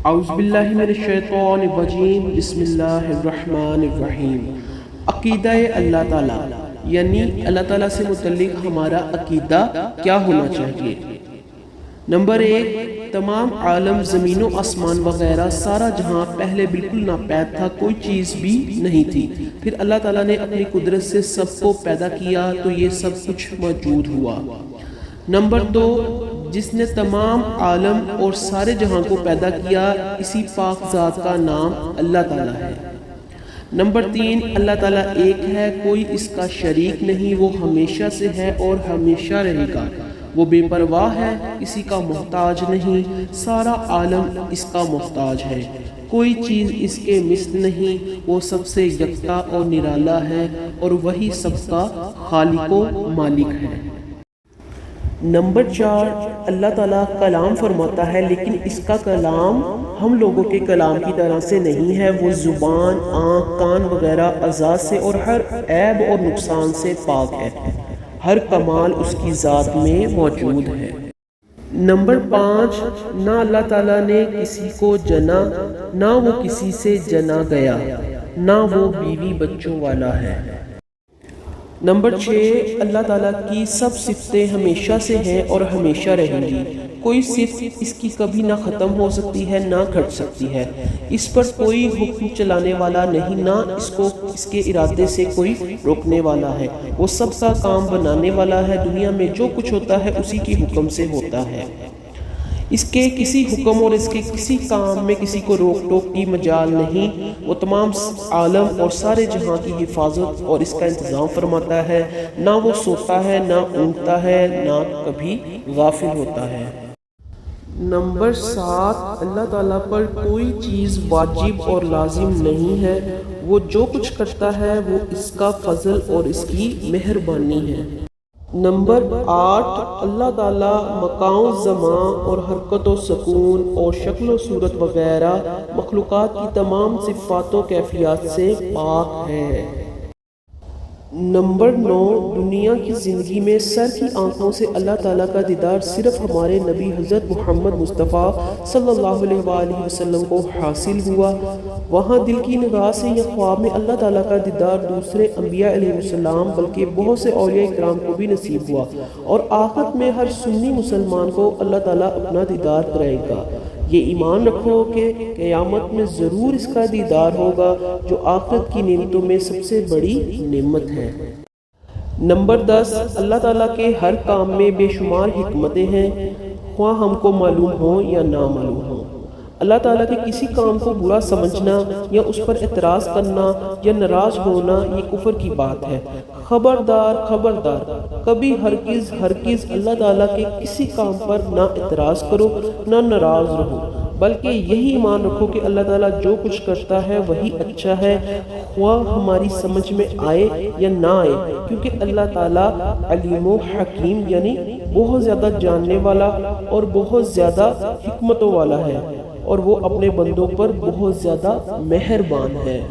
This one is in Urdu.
اعوذ باللہ من الشیطان الرجیم، بسم اللہ الرحمن الرحیم۔ عقیدہ اللہ تعالیٰ یعنی اللہ تعالیٰ سے متعلق ہمارا عقیدہ کیا ہونا چاہیے۔ نمبر 1، تمام عالم زمین و آسمان وغیرہ سارا جہاں پہلے بالکل ناپید تھا، کوئی چیز بھی نہیں تھی، پھر اللہ تعالیٰ نے اپنی قدرت سے سب کو پیدا کیا تو یہ سب کچھ موجود ہوا۔ نمبر 2، جس نے تمام عالم اور سارے جہاں کو پیدا کیا، اسی پاک ذات کا نام اللہ تعالیٰ ہے۔ نمبر 3، اللہ تعالیٰ ایک ہے، کوئی اس کا شریک نہیں، وہ ہمیشہ سے ہے اور ہمیشہ رہے گا، وہ بے پرواہ ہے، کسی کا محتاج نہیں، سارا عالم اس کا محتاج ہے، کوئی چیز اس کے مثل نہیں، وہ سب سے یکتا اور نرالا ہے اور وہی سب کا خالق و مالک ہے۔ نمبر 4، اللہ تعالیٰ کلام فرماتا ہے، لیکن اس کا کلام ہم لوگوں کے کلام کی طرح سے نہیں ہے، وہ زبان، آنکھ، کان وغیرہ اعضاء سے اور ہر عیب اور نقصان سے پاک ہے، ہر کمال اس کی ذات میں موجود ہے۔ نمبر 5، نہ اللہ تعالیٰ نے کسی کو جنا، نہ وہ کسی سے جنا گیا، نہ وہ بیوی بچوں والا ہے۔ نمبر 6، اللہ تعالیٰ کی سب صفتیں ہمیشہ سے ہیں اور ہمیشہ رہیں گی، کوئی صفت اس کی کبھی نہ ختم ہو سکتی ہے نہ گھٹ سکتی ہے، اس پر کوئی حکم چلانے والا نہیں، نہ اس کو اس کے ارادے سے کوئی روکنے والا ہے، وہ سب کا کام بنانے والا ہے، دنیا میں جو کچھ ہوتا ہے اسی کی حکم سے ہوتا ہے، اس کے کسی حکم اور اس کے کسی کام میں کسی کو روک ٹوک کی مجال نہیں، وہ تمام عالم اور سارے جہاں کی حفاظت اور اس کا انتظام فرماتا ہے، نہ وہ سوتا ہے نہ اونگتا ہے نہ کبھی غافل ہوتا ہے۔ نمبر 7، اللہ تعالیٰ پر کوئی چیز واجب اور لازم نہیں ہے، وہ جو کچھ کرتا ہے وہ اس کا فضل اور اس کی مہربانی ہے۔ نمبر 8، اللہ تعالیٰ مکان و زمان اور حرکت و سکون اور شکل و صورت وغیرہ مخلوقات کی تمام صفات و کیفیات سے پاک ہے۔ نمبر 9، دنیا کی زندگی میں سر کی آنکھوں سے اللہ تعالیٰ کا دیدار صرف ہمارے نبی حضرت محمد مصطفیٰ صلی اللہ علیہ وآلہ وسلم کو حاصل ہوا، وہاں دل کی نگاہ سے یا خواب میں اللہ تعالیٰ کا دیدار دوسرے انبیاء علیہ السلام بلکہ بہت سے اولیاء اکرام کو بھی نصیب ہوا، اور آخرت میں ہر سنی مسلمان کو اللہ تعالیٰ اپنا دیدار کرائے گا۔ یہ ایمان رکھو کہ قیامت میں ضرور اس کا دیدار ہوگا، جو آخرت کی نعمتوں میں سب سے بڑی نعمت ہے۔ نمبر 10، اللہ تعالیٰ کے ہر کام میں بے شمار حکمتیں ہیں، خواہ ہم کو معلوم ہوں یا نہ معلوم ہوں۔ اللہ تعالیٰ کے کسی کام کو برا سمجھنا یا اس پر اعتراض کرنا یا ناراض ہونا یہ کفر کی بات ہے۔ خبردار خبردار، کبھی ہرگز اللہ تعالیٰ کے کسی کام پر نہ اعتراض کرو نہ ناراض رہو، بلکہ یہی ایمان رکھو کہ اللہ تعالیٰ جو کچھ کرتا ہے وہی اچھا ہے، خواہ ہماری سمجھ میں آئے یا نہ آئے، کیونکہ اللہ تعالیٰ علیم و حکیم یعنی بہت زیادہ جاننے والا اور بہت زیادہ حکمتوں والا ہے، اور وہ اپنے بندوں پر بہت زیادہ مہربان ہے۔